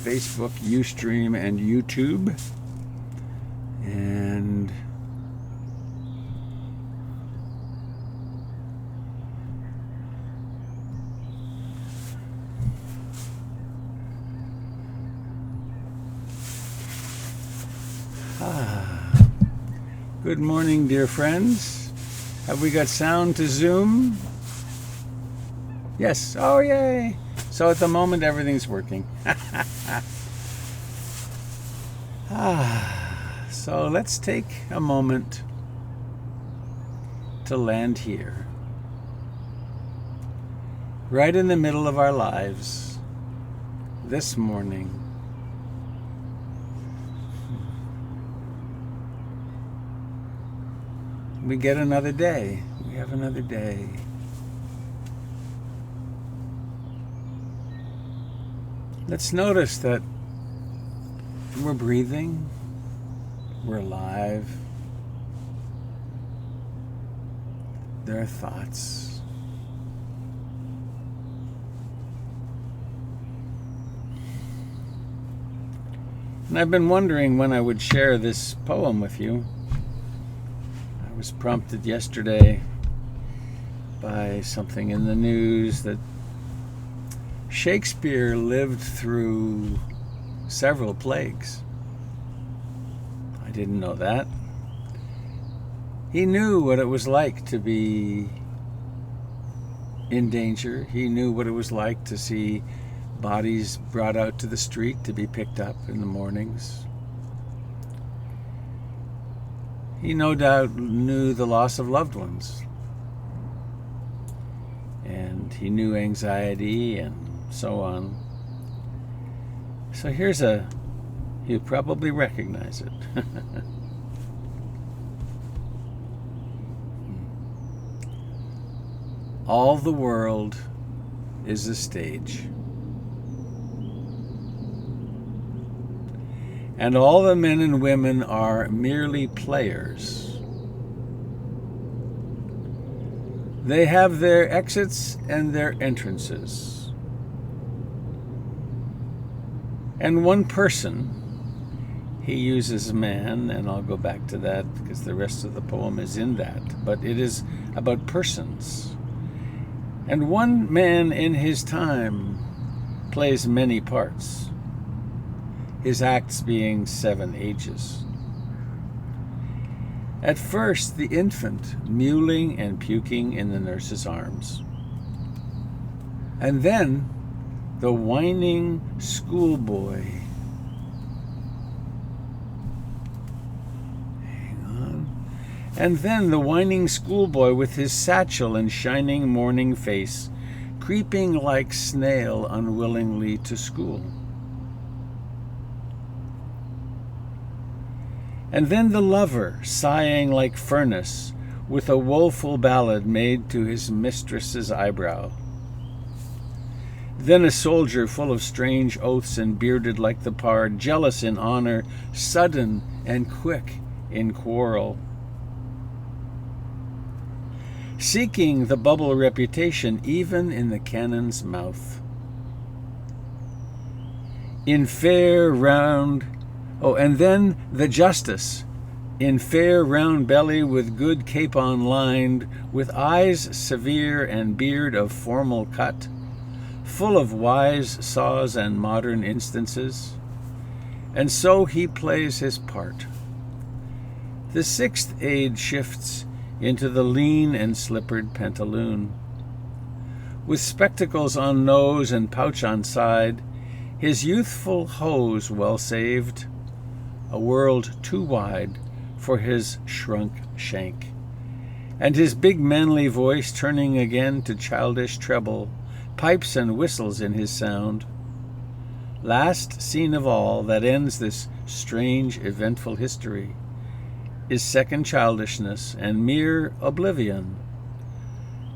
Facebook, Ustream, and YouTube. And good morning, dear friends. Have we got sound to Zoom? Yes. Oh, yay. So at the moment, everything's working. So let's take a moment to land here, right in the middle of our lives, this morning. We get another day. We have another day. Let's notice that we're breathing, we're alive, there are thoughts. And I've been wondering when I would share this poem with you. I was prompted yesterday by something in the news that Shakespeare lived through several plagues. I didn't know that. He knew what it was like to be in danger. He knew what it was like to see bodies brought out to the street to be picked up in the mornings. He no doubt knew the loss of loved ones. And he knew anxiety and so on. So here's you probably recognize it. All the world is a stage. And all the men and women are merely players. They have their exits and their entrances. And one person, he uses man, and I'll go back to that because the rest of the poem is in that, but it is about persons. And one man in his time plays many parts, his acts being 7 ages. At first, the infant, mewling and puking in the nurse's arms. And then, the whining schoolboy. Hang on. And then the whining schoolboy with his satchel and shining morning face, creeping like snail unwillingly to school. And then the lover, sighing like furnace, with a woeful ballad made to his mistress's eyebrow. Then a soldier full of strange oaths and bearded like the pard, jealous in honor, sudden and quick in quarrel. Seeking the bubble reputation even in the cannon's mouth. In fair round, and then the justice, in fair round belly with good capon lined, with eyes severe and beard of formal cut, full of wise saws and modern instances. And so he plays his part. The 6th aid shifts into the lean and slippered pantaloon. With spectacles on nose and pouch on side, his youthful hose well saved, a world too wide for his shrunk shank, and his big manly voice turning again to childish treble, pipes and whistles in his sound. Last scene of all that ends this strange, eventful history is second childishness and mere oblivion.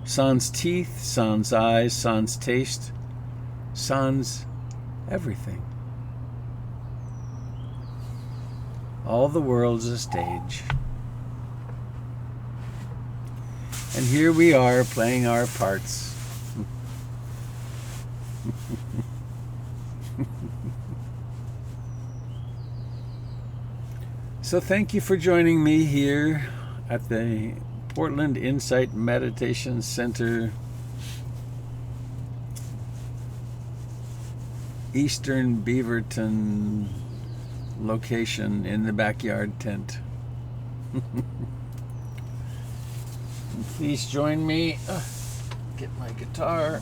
Sans teeth, sans eyes, sans taste, sans everything. All the world's a stage. And here we are playing our parts. So thank you for joining me here at the Portland Insight Meditation Center, Eastern Beaverton location in the backyard tent. Please join me. Get my guitar.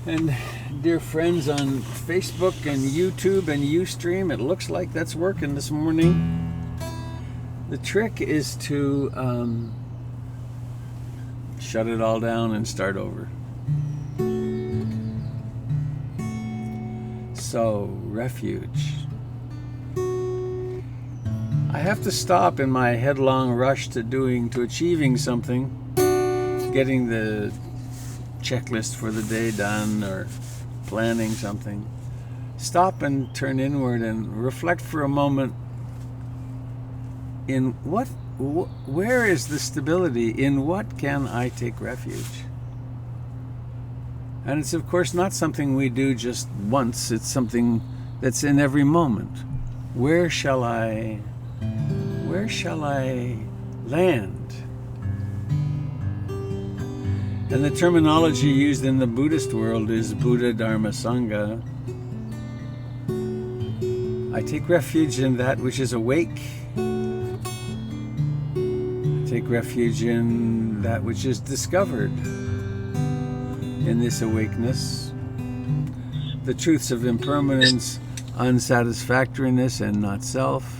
And dear friends on Facebook and YouTube and Ustream, it looks like that's working this morning. The trick is to shut it all down and start over. So, refuge. I have to stop in my headlong rush to achieving something, getting the checklist for the day done or planning something. Stop and turn inward and reflect for a moment in where is the stability? In what can I take refuge? And it's of course not something we do just once. It's something that's in every moment. Where shall I land? And the terminology used in the Buddhist world is Buddha, Dharma, Sangha. I take refuge in that which is awake. I take refuge in that which is discovered in this awakeness. The truths of impermanence, unsatisfactoriness, and not self.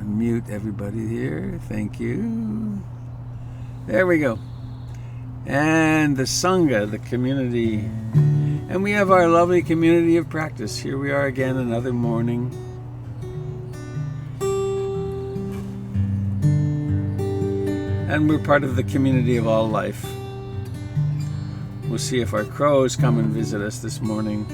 Mute everybody here. Thank you. There we go. And the Sangha, the community. And we have our lovely community of practice. Here we are again, another morning. And we're part of the community of all life. We'll see if our crows come and visit us this morning.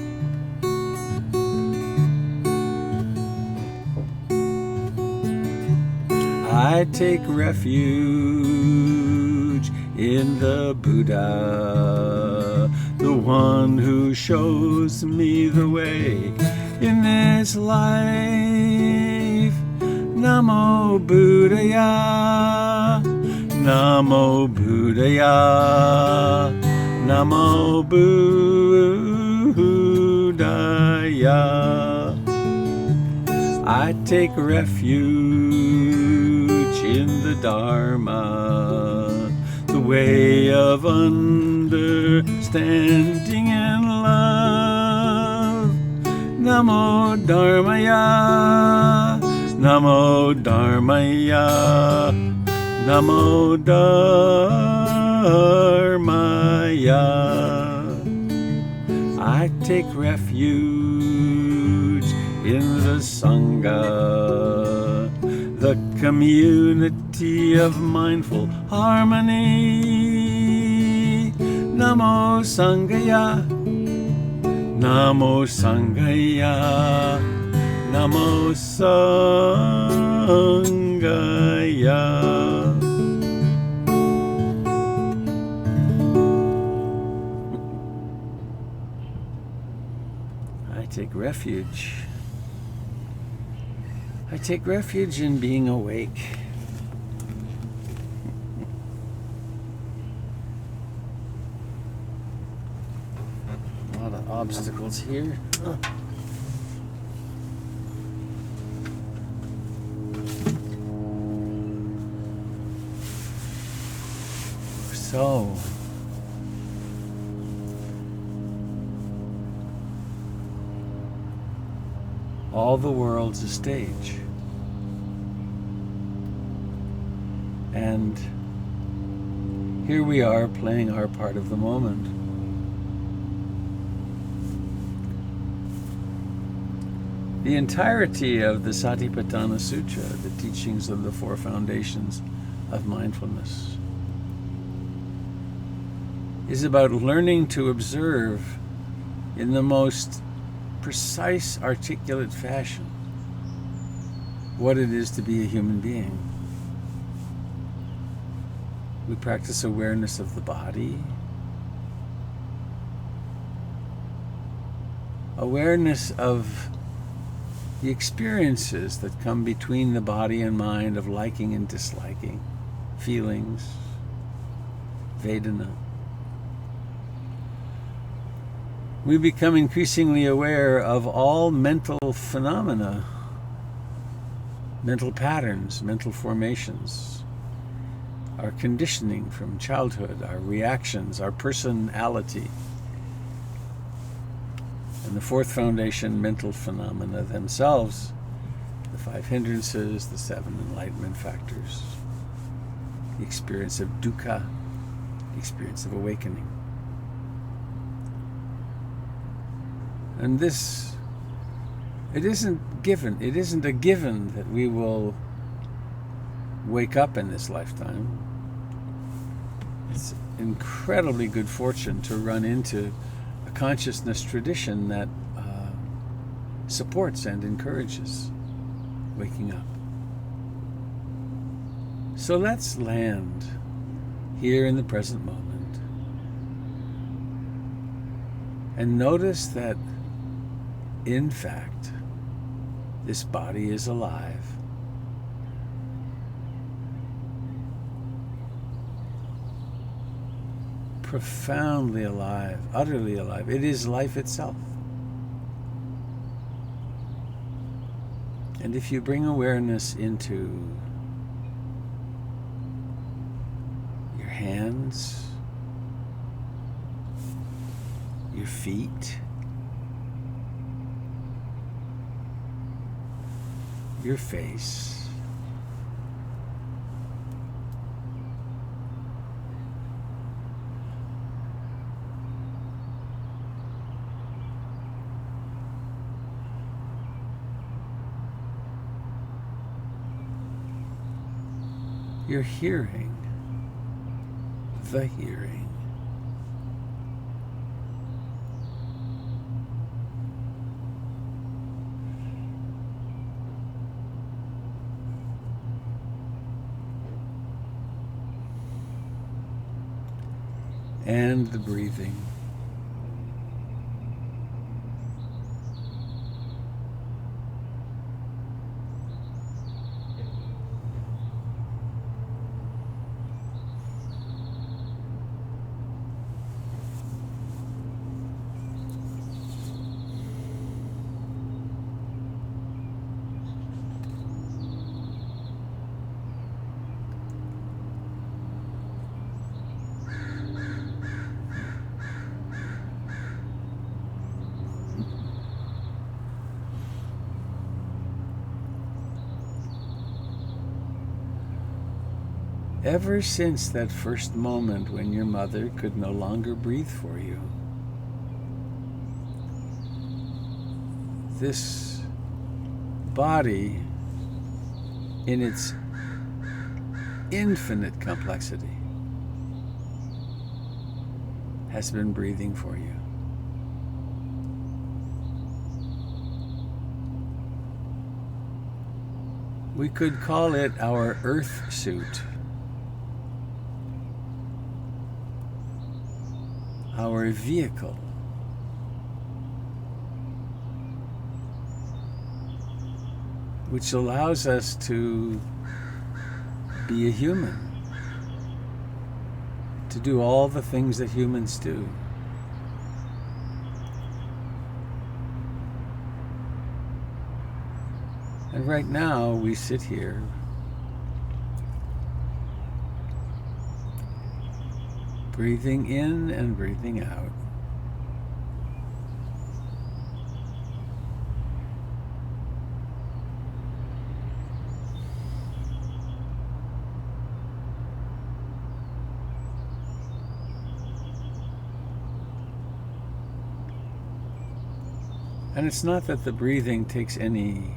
I take refuge in the Buddha, the one who shows me the way in this life. Namo Buddhaya, Namo Buddhaya, Namo Buddhaya. I take refuge in the Dharma, the way of understanding and love. Namo Dharmaya, Namo Dharmaya, Namo Dharmaya. I take refuge in the Sangha, the community of mindful harmony. Namo Sanghaya, Namo Sanghaya, Namo Sanghaya. I take refuge. I take refuge in being awake. A lot of obstacles here. So, all the world's a stage. And here we are playing our part of the moment. The entirety of the Satipatthana Sutra, the teachings of the four foundations of mindfulness, is about learning to observe in the most precise, articulate fashion what it is to be a human being. We practice awareness of the body, awareness of the experiences that come between the body and mind of liking and disliking, feelings, Vedana. We become increasingly aware of all mental phenomena, mental patterns, mental formations, our conditioning from childhood, our reactions, our personality. And the fourth foundation, mental phenomena themselves, the 5 hindrances, the 7 enlightenment factors, the experience of dukkha, the experience of awakening. And this, it isn't a given that we will wake up in this lifetime. It's incredibly good fortune to run into a consciousness tradition that supports and encourages waking up. So let's land here in the present moment and notice that, in fact, this body is alive. Profoundly alive, utterly alive. It is life itself. And if you bring awareness into your hands, your feet, your face, your hearing, the hearing, and the breathing. Ever since that first moment when your mother could no longer breathe for you, this body, in its infinite complexity, has been breathing for you. We could call it our earth suit, our vehicle, which allows us to be a human, to do all the things that humans do. And right now we sit here breathing in and breathing out. And it's not that the breathing takes any,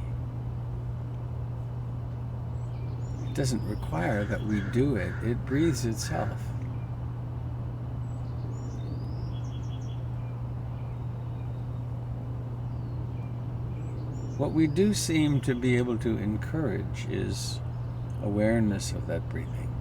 it doesn't require that we do it. It breathes itself. What we do seem to be able to encourage is awareness of that breathing.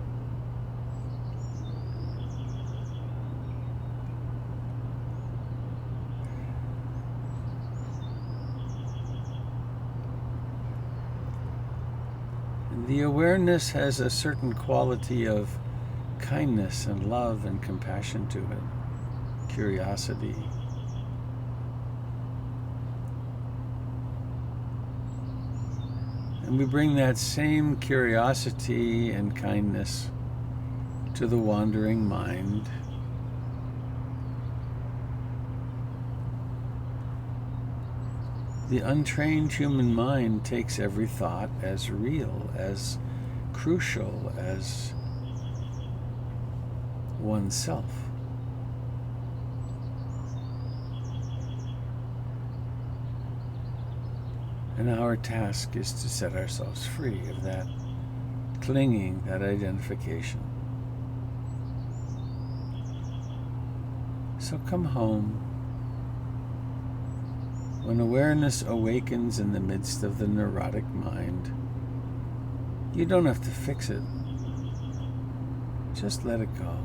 The awareness has a certain quality of kindness and love and compassion to it, curiosity. And we bring that same curiosity and kindness to the wandering mind. The untrained human mind takes every thought as real, as crucial as oneself. And our task is to set ourselves free of that clinging, that identification. So come home. When awareness awakens in the midst of the neurotic mind, you don't have to fix it. Just let it go.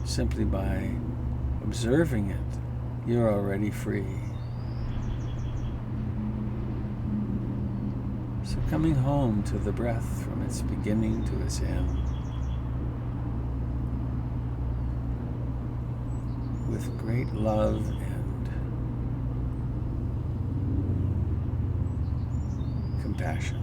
Simply by observing it, you're already free. So coming home to the breath from its beginning to its end, with great love and compassion.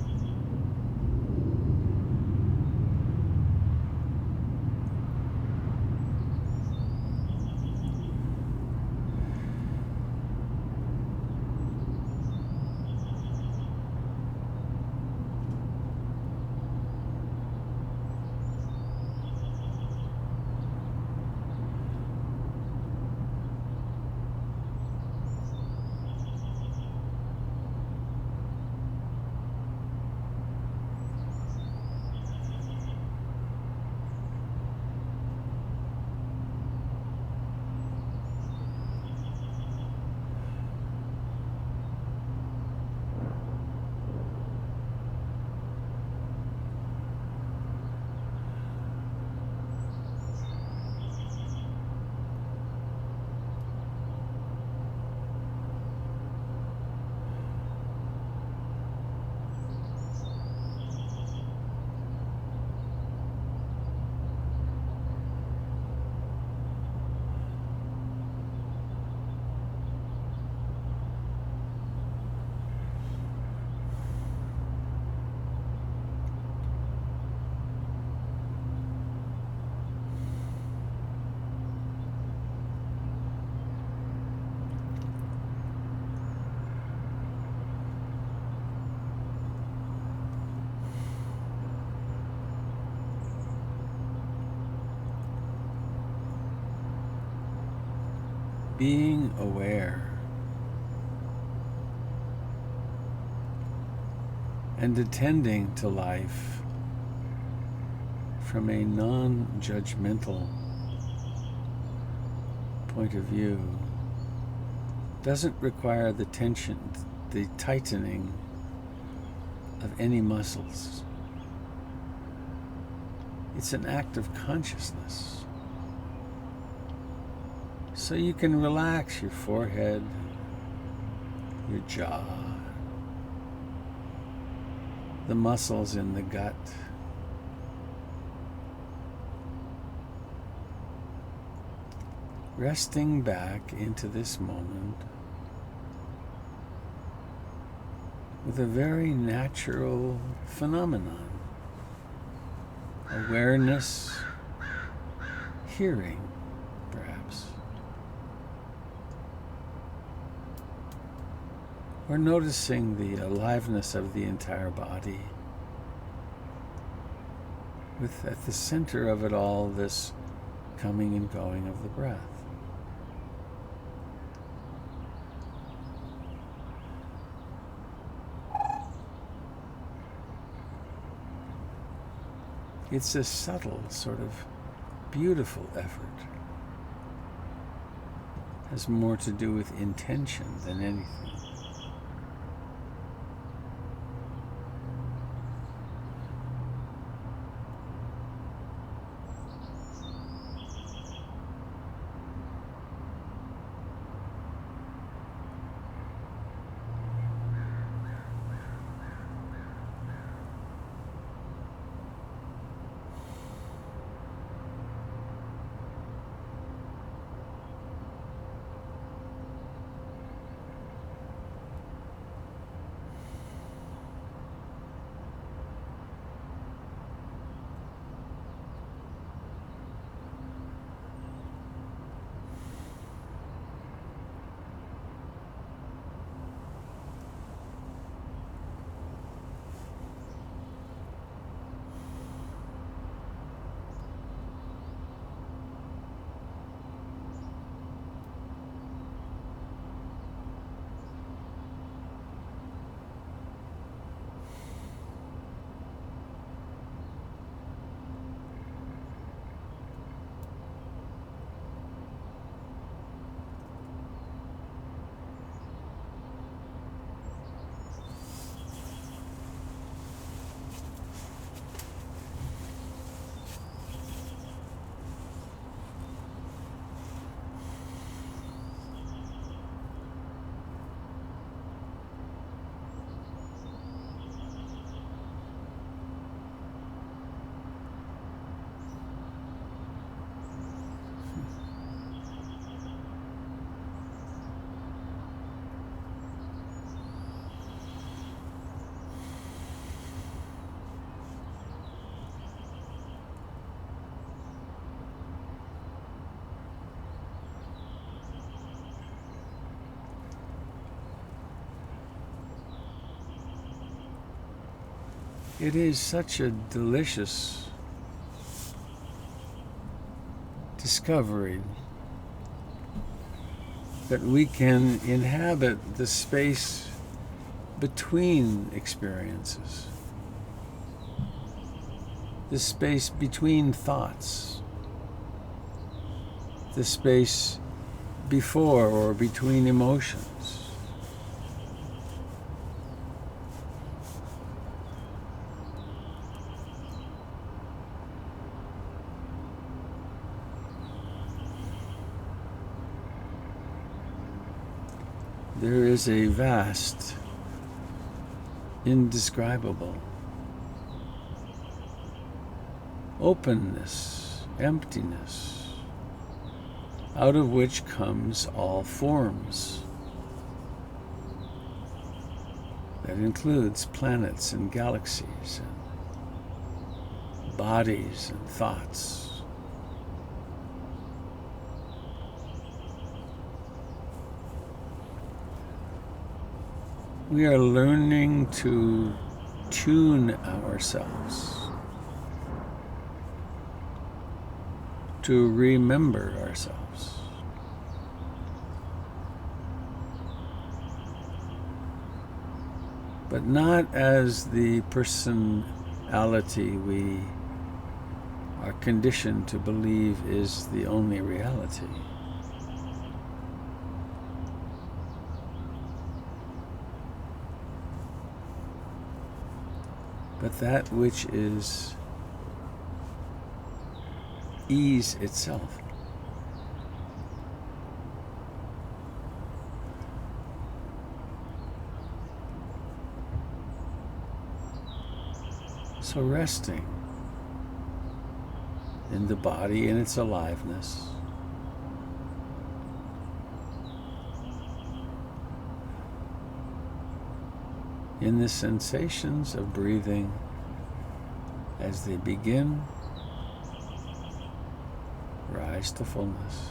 Being aware and attending to life from a non-judgmental point of view doesn't require the tension, the tightening of any muscles. It's an act of consciousness. So you can relax your forehead, your jaw, the muscles in the gut, resting back into this moment with a very natural phenomenon. Awareness, hearing, perhaps. Or noticing the aliveness of the entire body, with at the center of it all this coming and going of the breath. It's a subtle, sort of beautiful effort. It has more to do with intention than anything. It is such a delicious discovery that we can inhabit the space between experiences, the space between thoughts, the space before or between emotions. There is a vast, indescribable openness, emptiness, out of which comes all forms. That includes planets and galaxies and bodies and thoughts. We are learning to tune ourselves, to remember ourselves. But not as the personality we are conditioned to believe is the only reality. But that which is ease itself. So resting in the body and its aliveness, in the sensations of breathing as they begin, rise to fullness,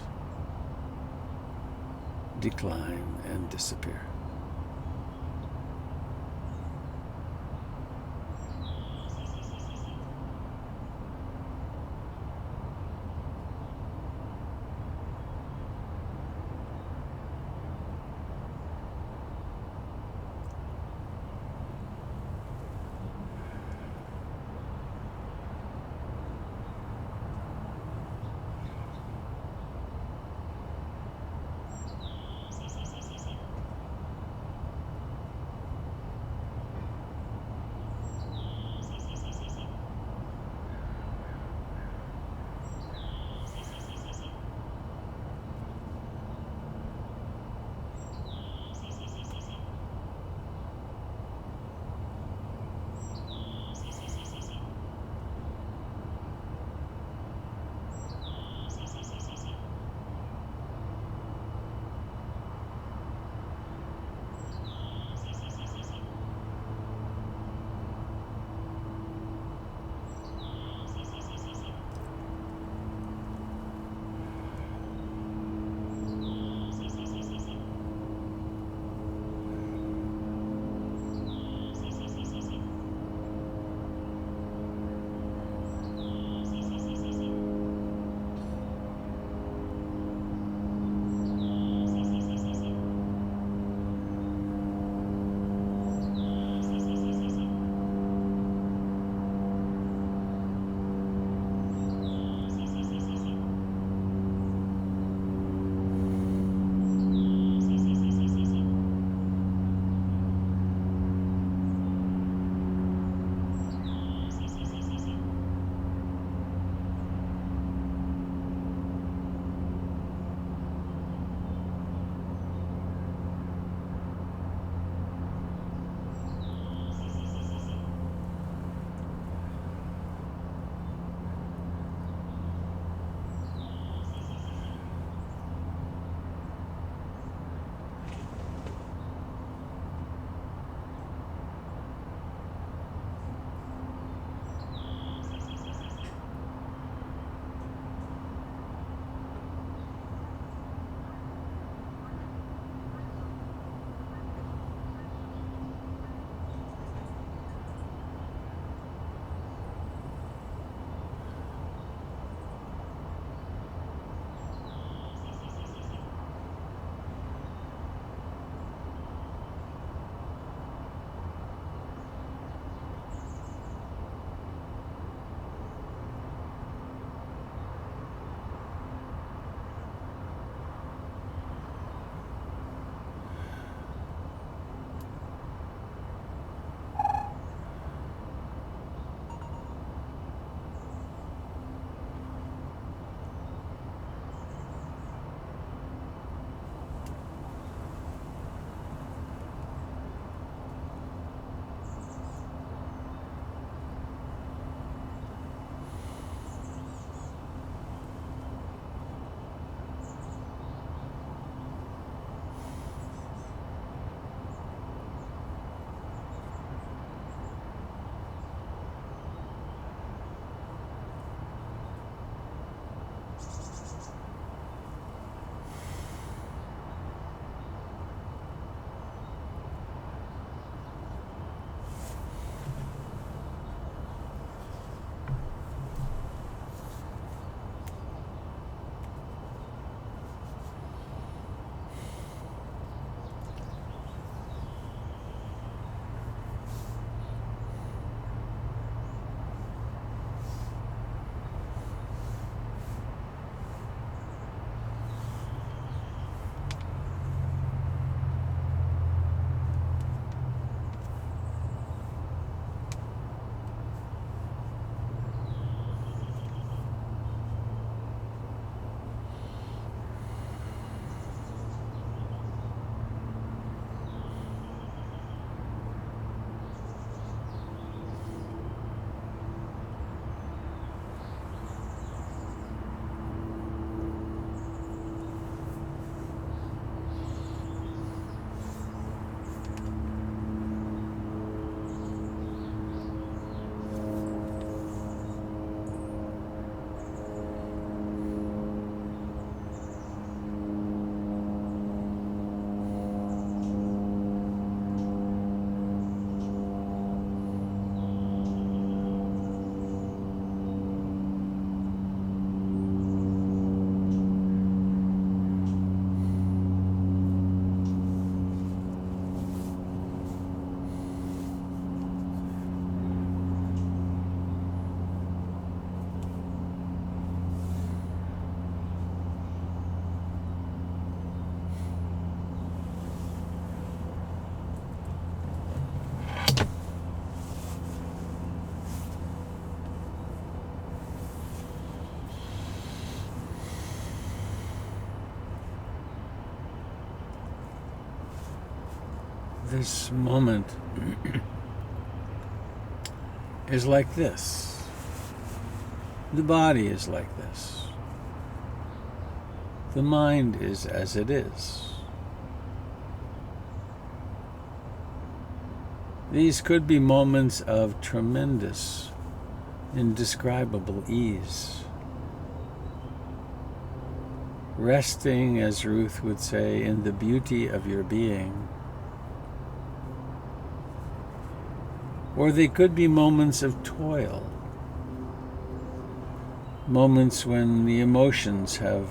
decline, and disappear. this moment is like this. The body is like this. The mind is as it is. These could be moments of tremendous, indescribable ease. Resting, as Ruth would say, in the beauty of your being. Or they could be moments of toil. Moments when the emotions have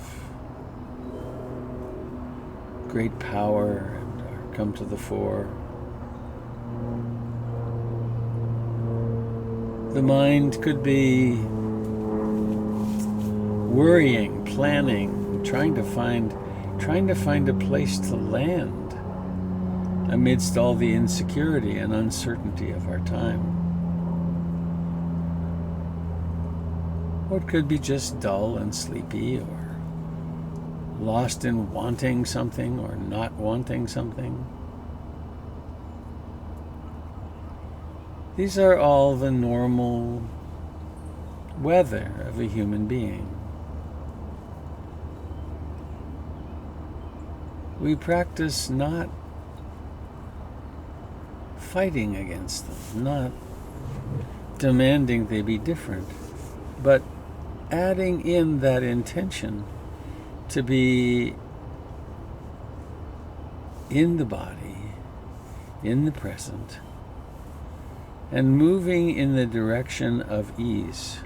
great power and come to the fore. The mind could be worrying, planning, trying to find a place to land amidst all the insecurity and uncertainty of our time. Or it could be just dull and sleepy, or lost in wanting something or not wanting something. These are all the normal weather of a human being. We practice not fighting against them, not demanding they be different, but adding in that intention to be in the body, in the present, and moving in the direction of ease.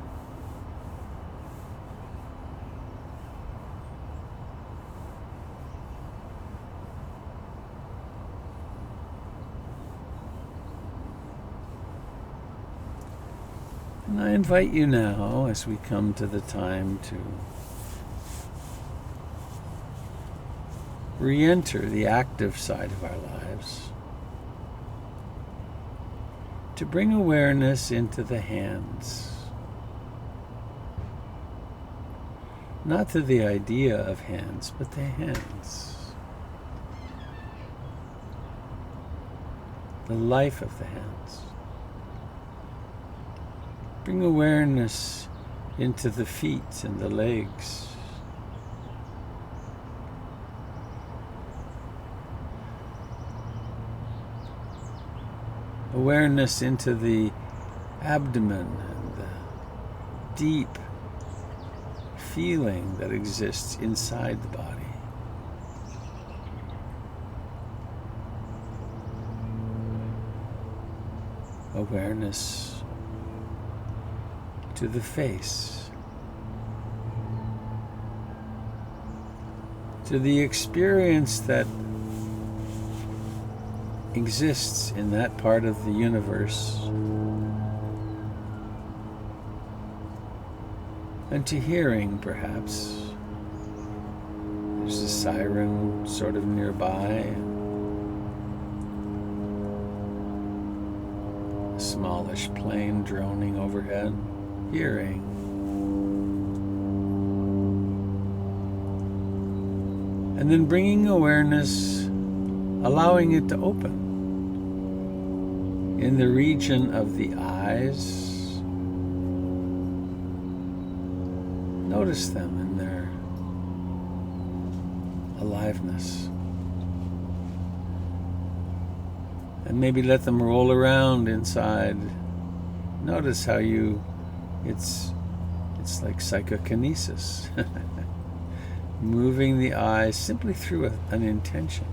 And I invite you now, as we come to the time to re-enter the active side of our lives, to bring awareness into the hands. Not to the idea of hands, but the hands. The life of the hands. Bring awareness into the feet and the legs. Awareness into the abdomen and the deep feeling that exists inside the body. Awareness to the face, to the experience that exists in that part of the universe, and to hearing, perhaps. There's a siren sort of nearby, a smallish plane droning overhead. Hearing. And then bringing awareness, allowing it to open in the region of the eyes. Notice them in their aliveness. And maybe let them roll around inside. Notice how it's like psychokinesis. Moving the eyes simply through an intention.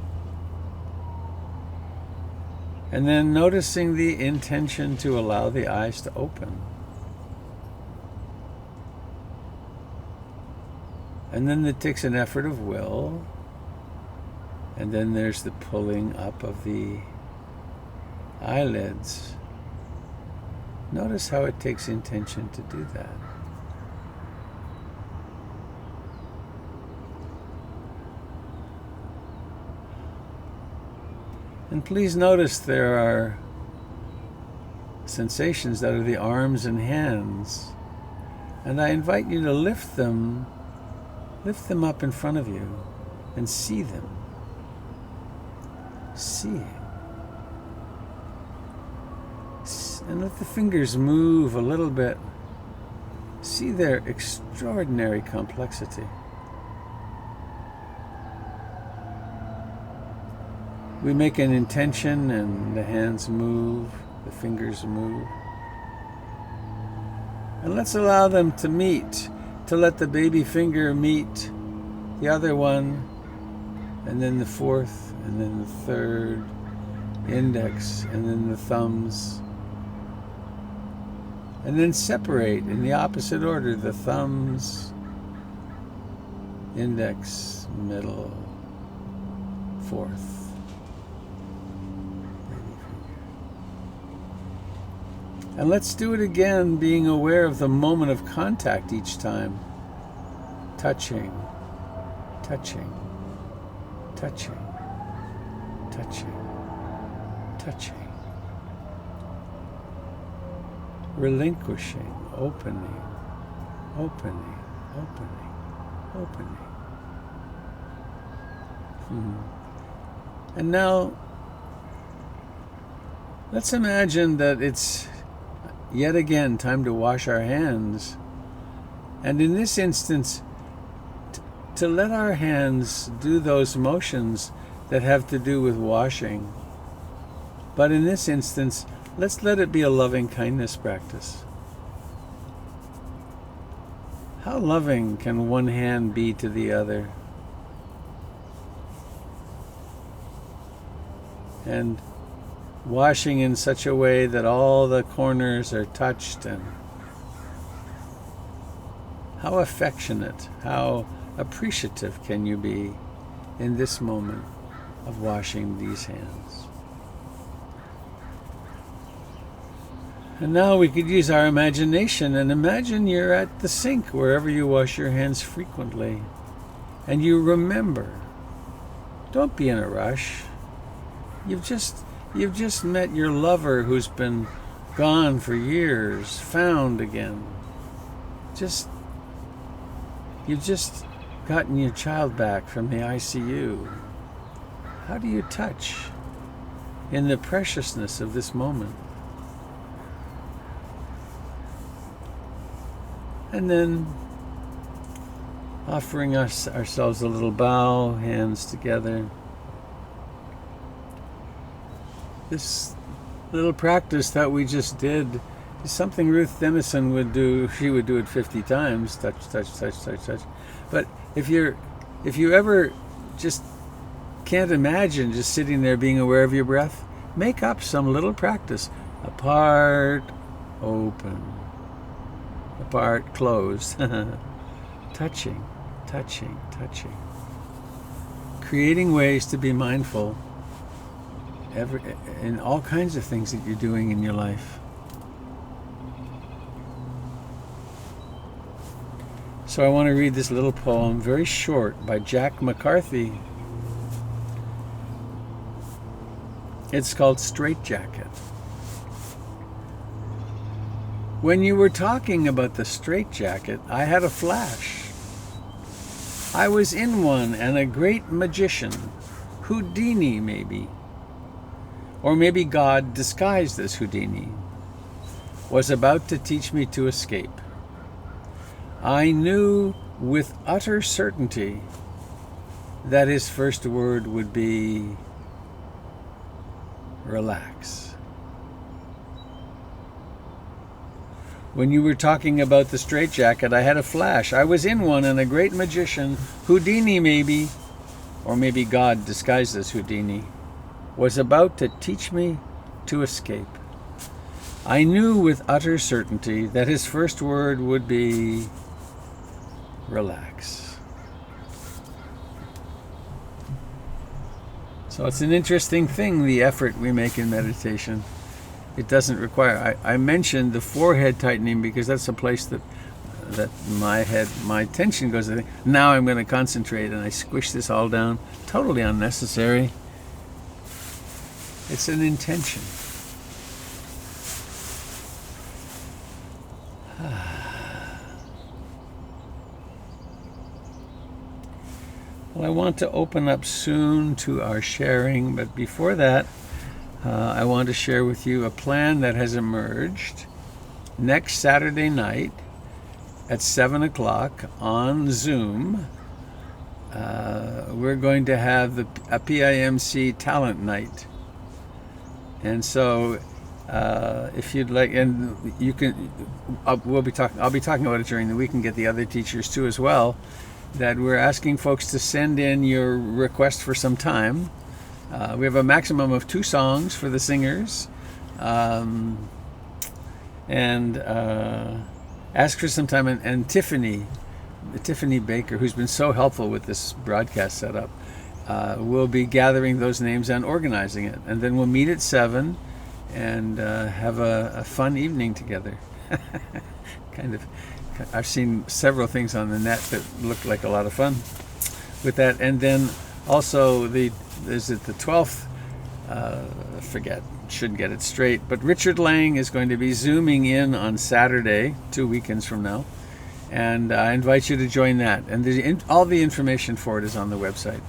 And then noticing the intention to allow the eyes to open. And then it takes an effort of will. And then there's the pulling up of the eyelids. Notice how it takes intention to do that. And please notice there are sensations that are the arms and hands. And I invite you to lift them up in front of you and see them. Seeing. And let the fingers move a little bit. See their extraordinary complexity. We make an intention and the hands move, the fingers move. And let's allow them to meet, to let the baby finger meet the other one, and then the fourth, and then the third, index, and then the thumbs. And then separate in the opposite order, the thumbs, index, middle, fourth. And let's do it again, being aware of the moment of contact each time. Touching, touching, touching, touching, touching. Relinquishing, opening, opening, opening, opening. And now, let's imagine that it's yet again time to wash our hands. And in this instance, to let our hands do those motions that have to do with washing. But in this instance, let's let it be a loving kindness practice. How loving can one hand be to the other? And washing in such a way that all the corners are touched, and how affectionate, how appreciative can you be in this moment of washing these hands? And now we could use our imagination and imagine you're at the sink wherever you wash your hands frequently, and you remember. Don't be in a rush. You've just met your lover who's been gone for years, found again. You've just gotten your child back from the ICU. How do you touch in the preciousness of this moment? And then offering ourselves a little bow, hands together. This little practice that we just did is something Ruth Denison would do. She would do it 50 times. Touch, touch, touch, touch, touch. But if you ever just can't imagine just sitting there being aware of your breath, make up some little practice. Apart, open. Apart, closed. Touching, touching, touching. Creating ways to be mindful in all kinds of things that you're doing in your life. So I want to read this little poem, very short, by Jack McCarthy. It's called Straitjacket. When you were talking about the straitjacket, I had a flash. I was in one, and a great magician, Houdini maybe, or maybe God disguised as Houdini, was about to teach me to escape. I knew with utter certainty that his first word would be, relax. When you were talking about the straitjacket, I had a flash. I was in one, and a great magician, Houdini maybe, or maybe God disguised as Houdini, was about to teach me to escape. I knew with utter certainty that his first word would be, relax. So it's an interesting thing, the effort we make in meditation. It doesn't require, I mentioned the forehead tightening because that's a place that my attention goes. Now I'm going to concentrate, and I squish this all down. Totally unnecessary. It's an intention. Well, I want to open up soon to our sharing, but before that, I want to share with you a plan that has emerged. Next Saturday night at 7 o'clock on Zoom, we're going to have a PIMC talent night. And so if you'd like, and you can, I'll be talking about it during the week and get the other teachers too as well, that we're asking folks to send in your request for some time. We have a maximum of 2 songs for the singers, and ask for some time. And Tiffany Baker, who's been so helpful with this broadcast setup, will be gathering those names and organizing it. And then we'll meet at 7 and have a fun evening together. I've seen several things on the net that look like a lot of fun with that. And then also is it the 12th? Shouldn't get it straight. But Richard Lang is going to be Zooming in on Saturday, 2 weekends from now. And I invite you to join that. And all the information for it is on the website.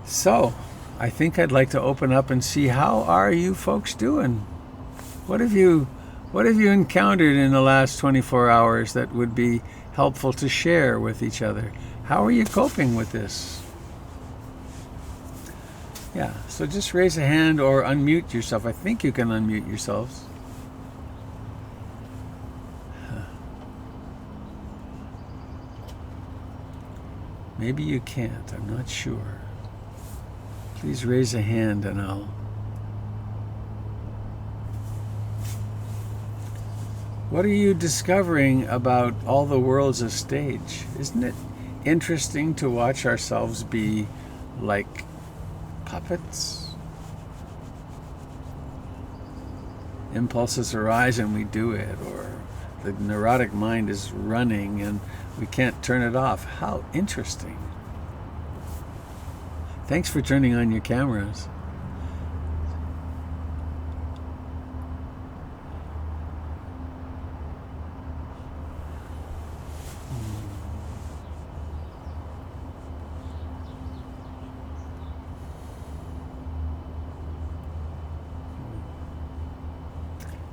So, I think I'd like to open up and see, how are you folks doing? What have you encountered in the last 24 hours that would be helpful to share with each other? How are you coping with this? Yeah, so just raise a hand or unmute yourself. I think you can unmute yourselves. Maybe you can't, I'm not sure. Please raise a hand and I'll... What are you discovering about all the world's a stage? Isn't it interesting to watch ourselves be like puppets? Impulses arise and we do it, or the neurotic mind is running and we can't turn it off. How interesting. Thanks for turning on your cameras.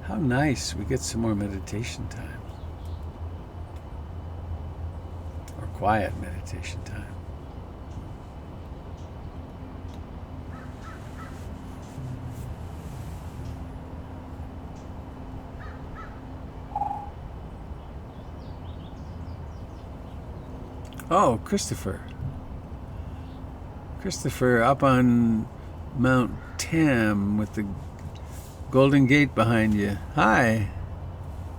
How nice, we get some more meditation time. Or quiet meditation time. Oh, Christopher up on Mount Tam with the Golden Gate behind you. Hi.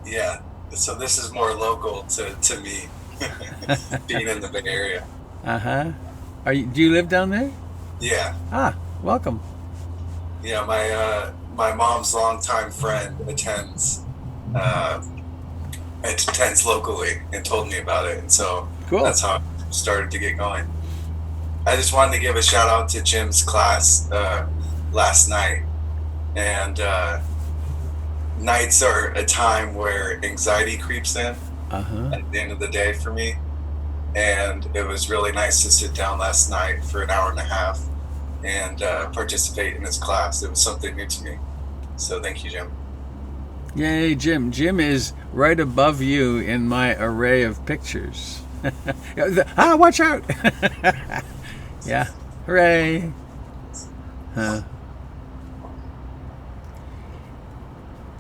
Yeah, so this is more local to me, being in the Bay Area. Uh-huh. Do you live down there? Yeah. Ah, welcome. Yeah, my mom's longtime friend attends locally and told me about it, and so cool. That's how I started to get going. I just wanted to give a shout out to Jim's class last night. And nights are a time where anxiety creeps in at the end of the day for me. And it was really nice to sit down last night for an hour and a half and participate in his class. It was something new to me. So thank you, Jim. Yay, Jim. Jim is right above you in my array of pictures. Watch out! Yeah, hooray!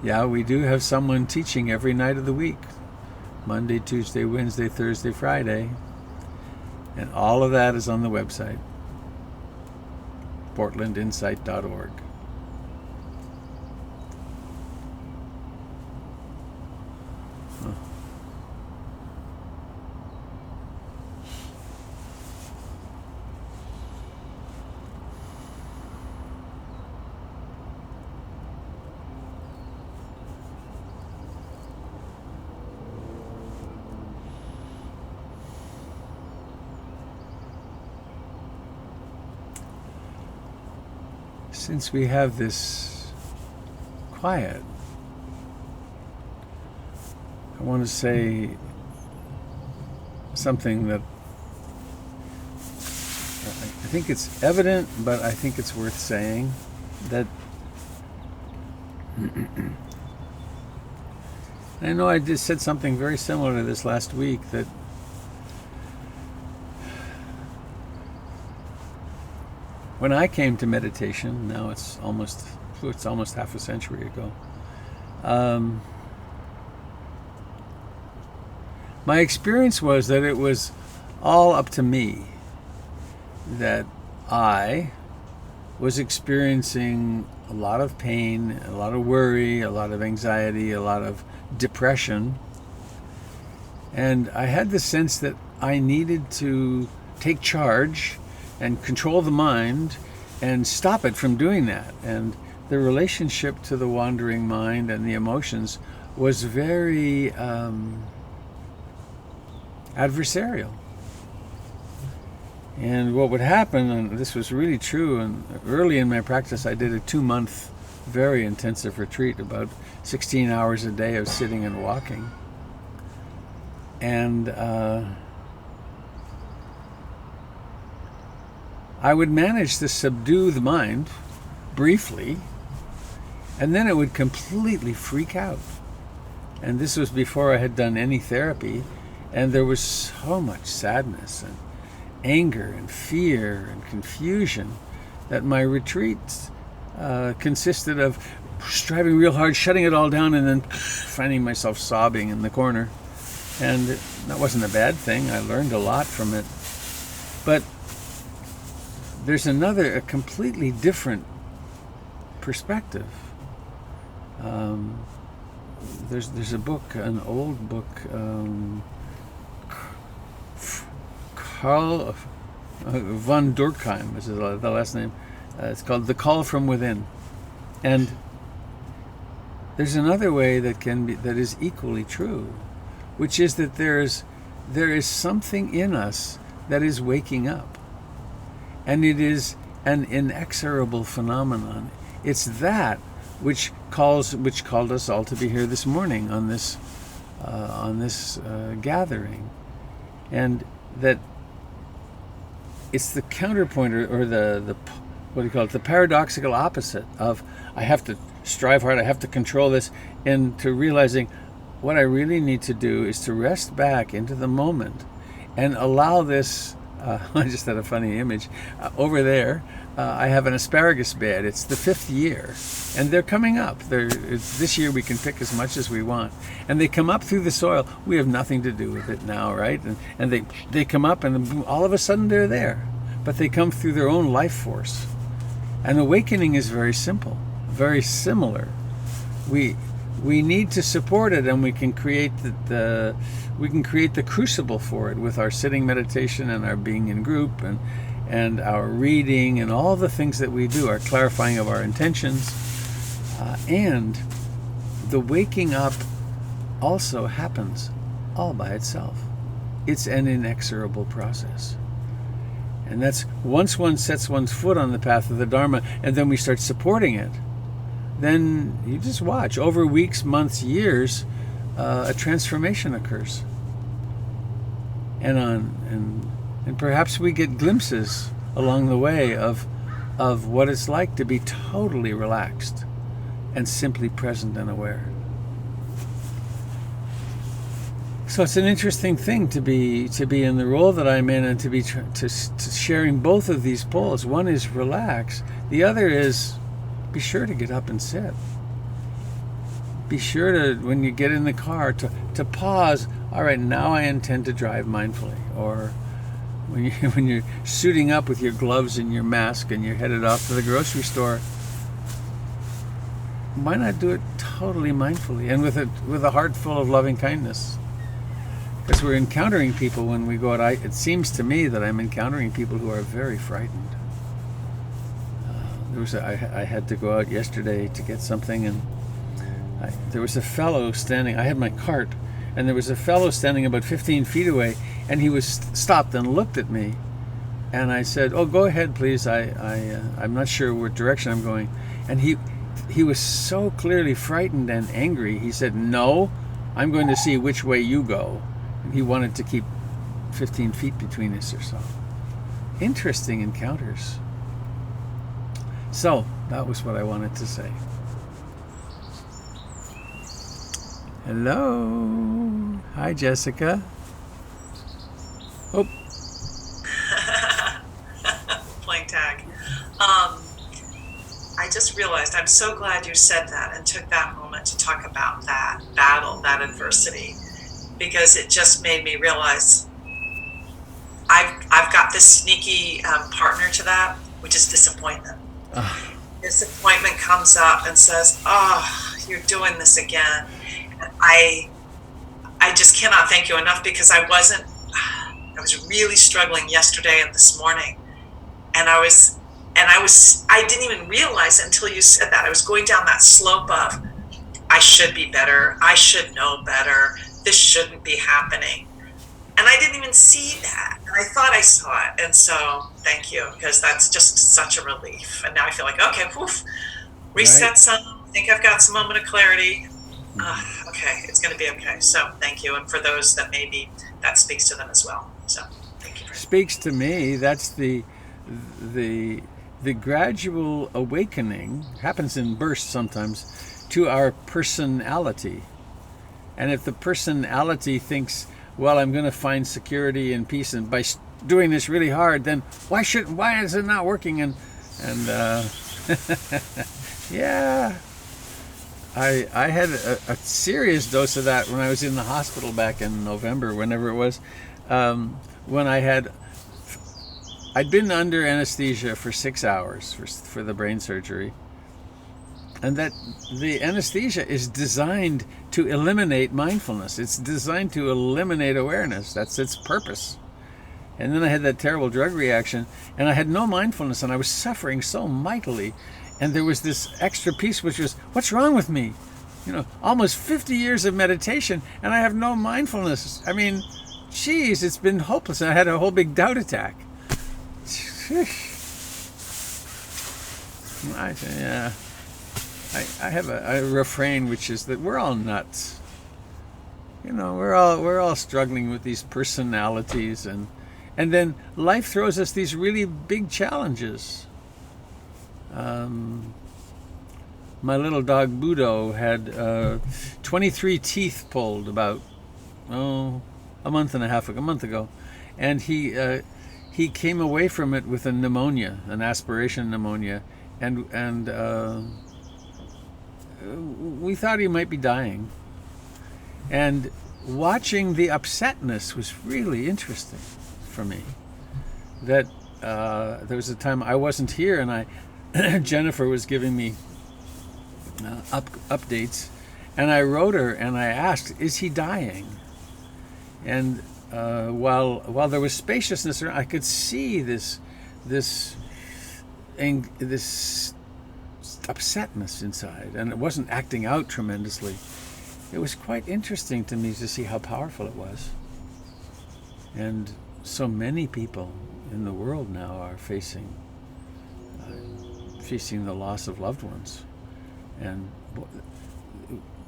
Yeah, we do have someone teaching every night of the week. Monday, Tuesday, Wednesday, Thursday, Friday. And all of that is on the website. portlandinsight.org. Since we have this quiet, I want to say something that I think it's evident, but I think it's worth saying that I know I just said something very similar to this last week, that when I came to meditation, now it's almost half a century ago, my experience was that it was all up to me, that I was experiencing a lot of pain, a lot of worry, a lot of anxiety, a lot of depression. And I had the sense that I needed to take charge and control the mind and stop it from doing that. And the relationship to the wandering mind and the emotions was very adversarial. And what would happen, and this was really true, and early in my practice I did a 2-month very intensive retreat, about 16 hours a day of sitting and walking. And I would manage to subdue the mind briefly, and then it would completely freak out. And this was before I had done any therapy, and there was so much sadness and anger and fear and confusion that my retreats consisted of striving real hard, shutting it all down, and then finding myself sobbing in the corner. And that wasn't a bad thing. I learned a lot from it. But there's a completely different perspective. There's a book, an old book, Carl von Durkheim is the last name. It's called The Call from Within. And there's another way that is equally true, which is that there is something in us that is waking up, and it is an inexorable phenomenon. It's that which called us all to be here this morning on this gathering, and that it's the counterpoint, or the what do you call it, the paradoxical opposite of I have to strive hard, I have to control this, into realizing what I really need to do is to rest back into the moment and allow this. I just had a funny image. Over there, I have an asparagus bed. It's the 5th year, and they're coming up. This year we can pick as much as we want. And they come up through the soil. We have nothing to do with it now, right? And they come up, and all of a sudden they're there. But they come through their own life force. And awakening is very simple, very similar. We need to support it, and we can create the crucible for it with our sitting meditation and our being in group and our reading and all the things that we do, our clarifying of our intentions, and the waking up also happens all by itself. It's an inexorable process. And that's once one sets one's foot on the path of the Dharma, and then we start supporting it, then you just watch. Over weeks, months, years, a transformation occurs. And perhaps we get glimpses along the way of what it's like to be totally relaxed and simply present and aware. So it's an interesting thing to be in the role that I'm in, and to be sharing both of these poles. One is relax. The other is be sure to get up and sit. Be sure to, when you get in the car, to pause. All right, now I intend to drive mindfully. Or when you're suiting up with your gloves and your mask and you're headed off to the grocery store, why not do it totally mindfully and with a heart full of loving kindness? Because we're encountering people when we go out. It seems to me that I'm encountering people who are very frightened. I had to go out yesterday to get something, and there was a fellow standing. I had my cart, and there was a fellow standing about 15 feet away, and he was stopped and looked at me. And I said, "Oh, go ahead, please. I'm not sure what direction I'm going." And he was so clearly frightened and angry. He said, "No, I'm going to see which way you go." And he wanted to keep 15 feet between us or so. interesting encounters. So that was what I wanted to say. Hello. Hi, Jessica. Oh. Playing tag. I just realized, I'm so glad you said that and took that moment to talk about that battle, that adversity, because it just made me realize I've got this sneaky partner to that, which is disappointment. Disappointment comes up and says, "Oh, you're doing this again." And I just cannot thank you enough, because I was really struggling yesterday and this morning, and I didn't even realize it until you said that. I was going down that slope of, I should be better, I should know better, this shouldn't be happening. And I didn't even see that. And I thought I saw it. And so thank you, because that's just such a relief. And now I feel like, okay, poof, reset Right. some. I think I've got some moment of clarity. Okay, it's going to be okay. So thank you. And for those that maybe that speaks to them as well. So thank you. Speaks to me. That's the gradual awakening, happens in bursts sometimes, to our personality. And if the personality thinks, well, I'm going to find security and peace, and by doing this really hard, then why is it not working? And yeah, I had a serious dose of that when I was in the hospital back in November, whenever it was, when I'd been under anesthesia for 6 hours for the brain surgery. And that the anesthesia is designed to eliminate mindfulness. It's designed to eliminate awareness. That's its purpose. And then I had that terrible drug reaction, and I had no mindfulness, and I was suffering so mightily. And there was this extra piece, which was, what's wrong with me? Almost 50 years of meditation, and I have no mindfulness. I mean, geez, it's been hopeless. And I had a whole big doubt attack. I have a refrain, which is that we're all nuts. We're all struggling with these personalities, and then life throws us these really big challenges. My little dog Budo had 23 teeth pulled about a month ago, and he came away from it with a pneumonia, an aspiration pneumonia, and we thought he might be dying. And watching the upsetness was really interesting for me. That there was a time I wasn't here, and Jennifer was giving me updates, and I wrote her and I asked, "Is he dying?" And while there was spaciousness around, I could see this upsetness inside, and it wasn't acting out tremendously. It was quite interesting to me to see how powerful it was. And so many people in the world now are facing the loss of loved ones, and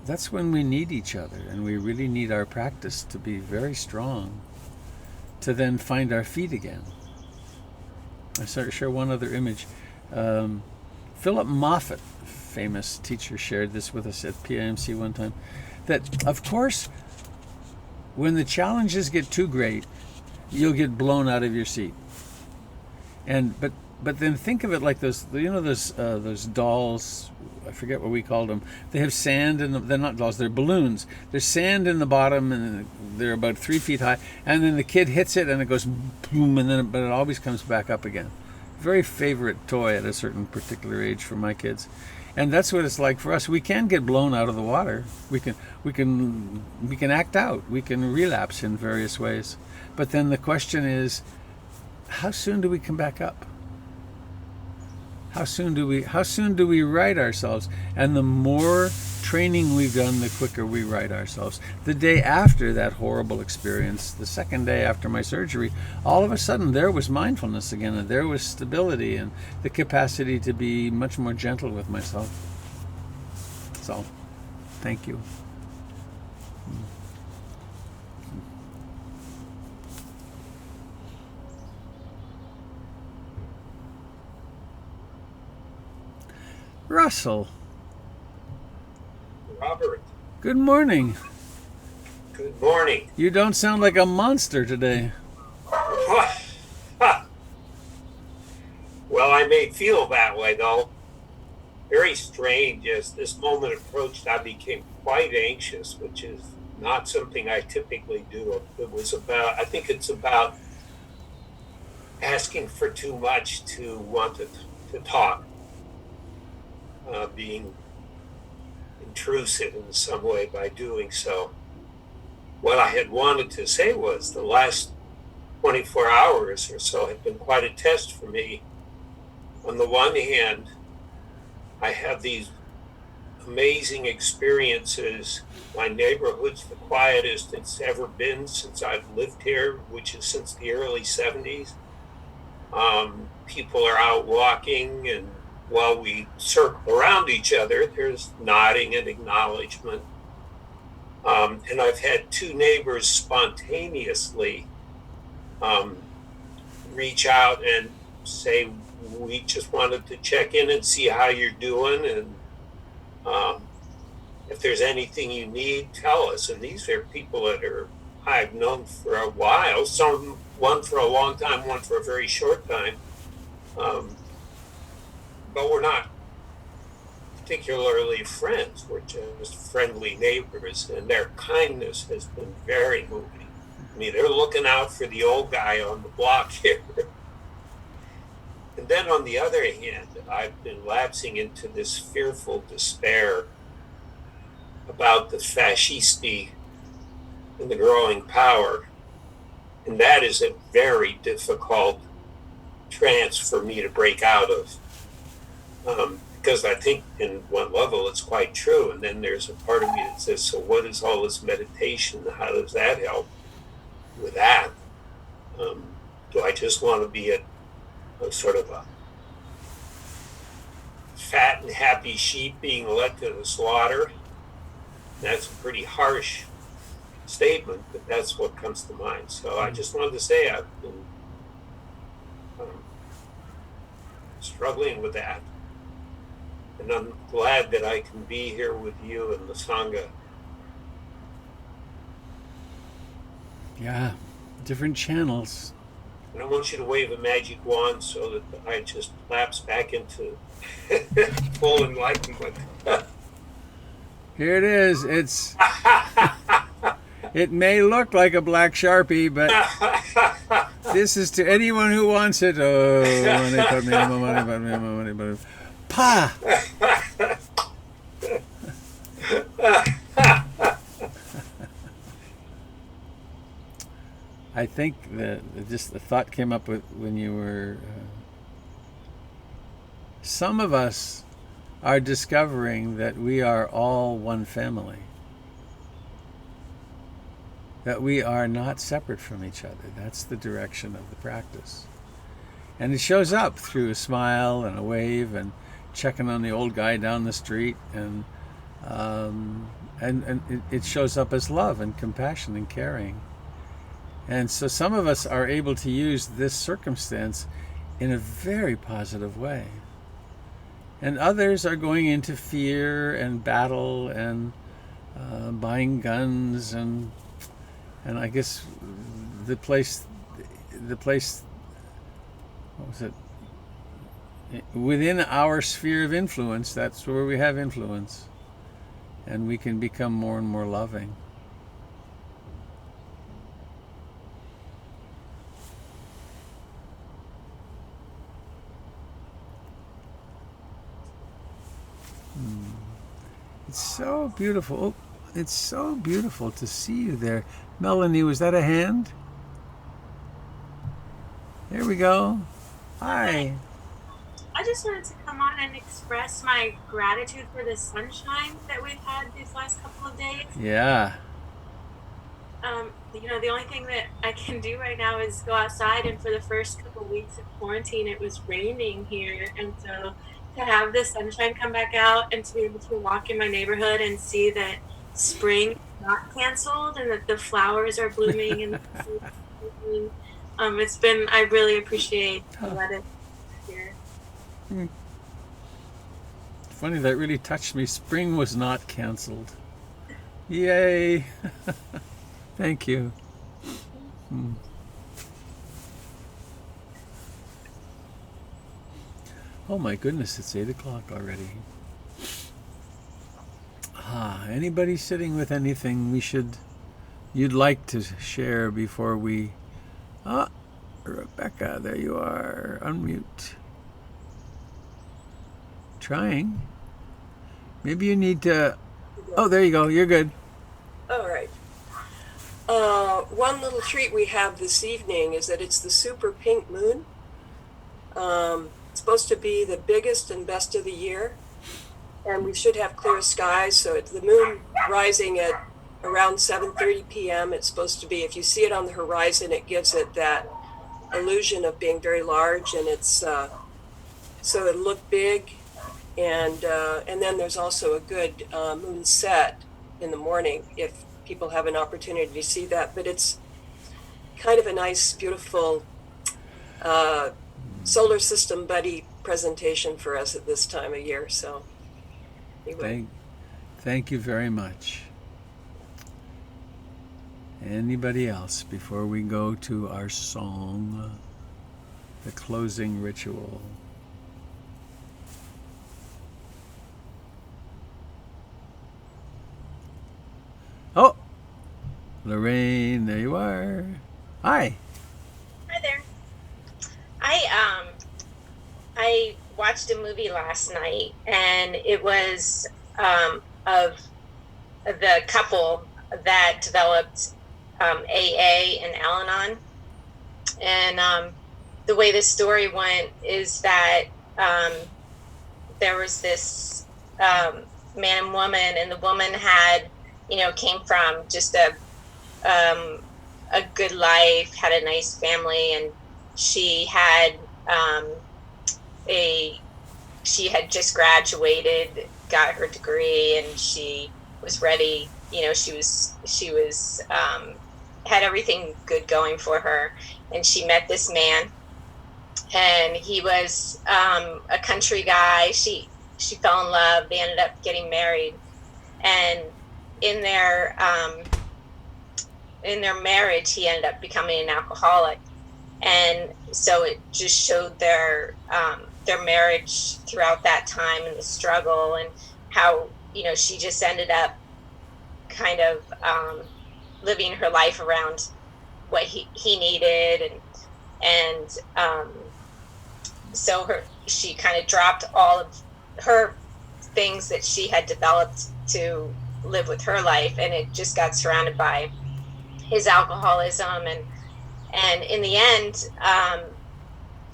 that's when we need each other, and we really need our practice to be very strong to then find our feet again. I share one other image. Philip Moffat, famous teacher, shared this with us at PIMC one time, that of course when the challenges get too great, you'll get blown out of your seat. But then think of it like those dolls, I forget what we called them. They have sand in they're not dolls, they're balloons. There's sand in the bottom, and they're about 3 feet high, and then the kid hits it and it goes boom, but it always comes back up again. Very favorite toy at a certain particular age for my kids. And that's what it's like for us. We can get blown out of the water. We can act out. We can relapse in various ways. But then the question is, how soon do we come back up? How soon do we right ourselves? And the more training we've done, the quicker we right ourselves. The day after that horrible experience, the second day after my surgery, all of a sudden there was mindfulness again, and there was stability and the capacity to be much more gentle with myself. So, thank you. Russell, Robert, good morning. good morning. You don't sound like a monster today. Well, I may feel that way, though. Very strange. As this moment approached, I became quite anxious, which is not something I typically do. I think it's about asking for too much to want to talk, being intrusive in some way by doing so. What I had wanted to say was the last 24 hours or so have been quite a test for me. On the one hand, I have these amazing experiences. My neighborhood's the quietest it's ever been since I've lived here, which is since the early 70s. People are out walking, and while we circle around each other, there's nodding and acknowledgement. And I've had two neighbors spontaneously reach out and say, we just wanted to check in and see how you're doing, and if there's anything you need, tell us. And these are people that I've known for a while, one for a long time, one for a very short time, but we're not particularly friends. We're just friendly neighbors, and their kindness has been very moving. I mean, they're looking out for the old guy on the block here. And then on the other hand, I've been lapsing into this fearful despair about the fascisti and the growing power. And that is a very difficult trance for me to break out of. Because I think in one level it's quite true. And then there's a part of me that says, so what is all this meditation? How does that help with that? Do I just want to be a sort of a fat and happy sheep being led to the slaughter? That's a pretty harsh statement, but that's what comes to mind. So I just wanted to say I've been struggling with that. And I'm glad that I can be here with you and the Sangha. Yeah, different channels. And I want you to wave a magic wand so that I just lapse back into full enlightenment. Here it is. It may look like a black Sharpie, but this is to anyone who wants it. Oh, pa! I think that just the thought came up when you were. Some of us are discovering that we are all one family. That we are not separate from each other. That's the direction of the practice. And it shows up through a smile and a wave and checking on the old guy down the street, and it shows up as love and compassion and caring. And so some of us are able to use this circumstance in a very positive way. And others are going into fear and battle and buying guns and I guess the place, what was it? Within our sphere of influence, that's where we have influence. And we can become more and more loving. It's so beautiful. Oh, it's so beautiful to see you there. Melanie, was that a hand? There we go. Hi. I just wanted to come on and express my gratitude for the sunshine that we've had these last couple of days. Yeah. The only thing that I can do right now is go outside, and for the first couple of weeks of quarantine, it was raining here, and so to have the sunshine come back out and to be able to walk in my neighborhood and see that spring is not canceled and that the flowers are blooming and it's been, I really appreciate the weather here. funny, that really touched me. Spring was not canceled. Yay! Thank you. Oh my goodness, it's 8 o'clock already. Anybody sitting with anything you'd like to share before we... Rebecca, there you are. Unmute. Trying. Maybe you need to... Oh, there you go. You're good. All right. One little treat we have this evening is that it's the super pink moon. It's supposed to be the biggest and best of the year. And we should have clear skies. So it's the moon rising at around 7:30 p.m. It's supposed to be, if you see it on the horizon, it gives it that illusion of being very large. And it's, so it'll look big. And then there's also a good moon set in the morning if people have an opportunity to see that. But it's kind of a nice, beautiful solar system buddy presentation for us at this time of year. So anyway. Thank you very much. Anybody else before we go to our song, the closing ritual? Oh, Lorraine, there you are. Hi. Hi there. I watched a movie last night, and it was of the couple that developed AA and Al-Anon. And the way the story went is that there was this man and woman, and the woman had, came from just a good life, had a nice family, and she had she had just graduated, got her degree, and she was ready. She was had everything good going for her, and she met this man, and he was a country guy. She fell in love. They ended up getting married, and in their marriage, he ended up becoming an alcoholic, and so it just showed their marriage throughout that time and the struggle, and how she just ended up kind of living her life around what he needed, and so she kind of dropped all of her things that she had developed to live with her life, and it just got surrounded by his alcoholism, and in the end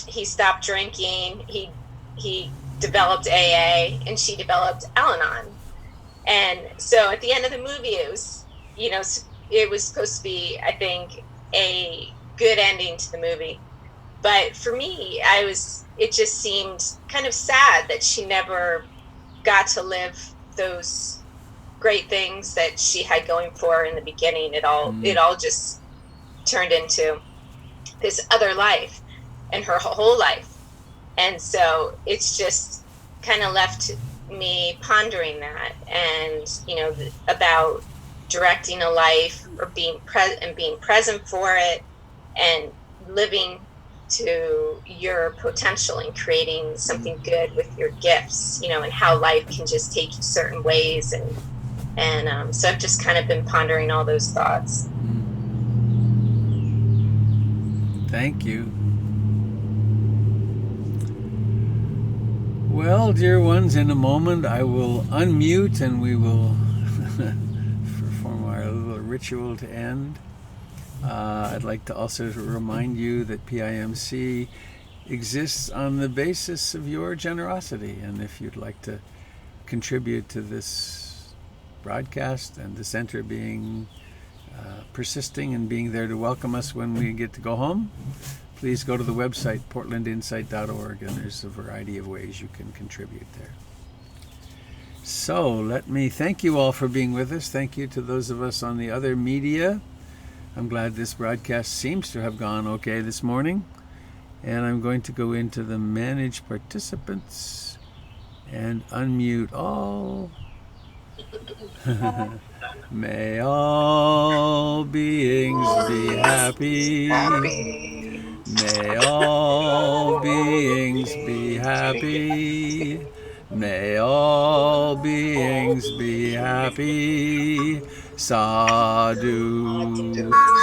he stopped drinking. He developed AA, and she developed Al-Anon. And so at the end of the movie, it was supposed to be, I think, a good ending to the movie, but for me, it just seemed kind of sad that she never got to live those great things that she had going for her in the beginning. It all just turned into this other life and her whole life. And so it's just kind of left me pondering that, and about directing a life, or being present for it, and living to your potential and creating something good with your gifts, and how life can just take you certain ways, and so I've just kind of been pondering all those thoughts. Thank you. Well, dear ones, in a moment I will unmute and we will perform our little ritual to end. I'd like to also remind you that PIMC exists on the basis of your generosity, and if you'd like to contribute to this broadcast and the center being persisting and being there to welcome us when we get to go home, please go to the website portlandinsight.org, and there's a variety of ways you can contribute there. So let me thank you all for being with us. Thank you to those of us on the other media. I'm glad this broadcast seems to have gone okay this morning. And I'm going to go into the manage participants And unmute all. May all beings be happy. May all beings be happy. May all beings be happy. Sadhu,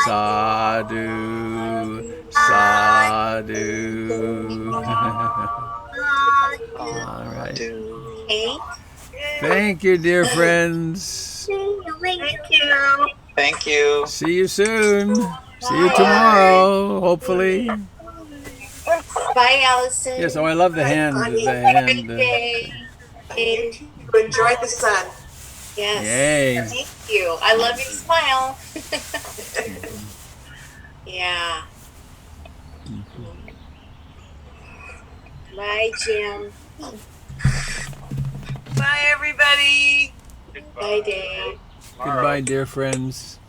sadhu, sadhu. All right. Okay. Thank you, dear friends. Thank you. Thank you. See you soon. See you tomorrow, hopefully. Bye, Allison. Yes, oh, I love the hand. The hand. Day. Enjoy the sun. Yes. Yay. Thank you. I love your smile. Yeah. Bye, Jim. Bye, everybody. Bye, Dave. Goodbye, dear friends.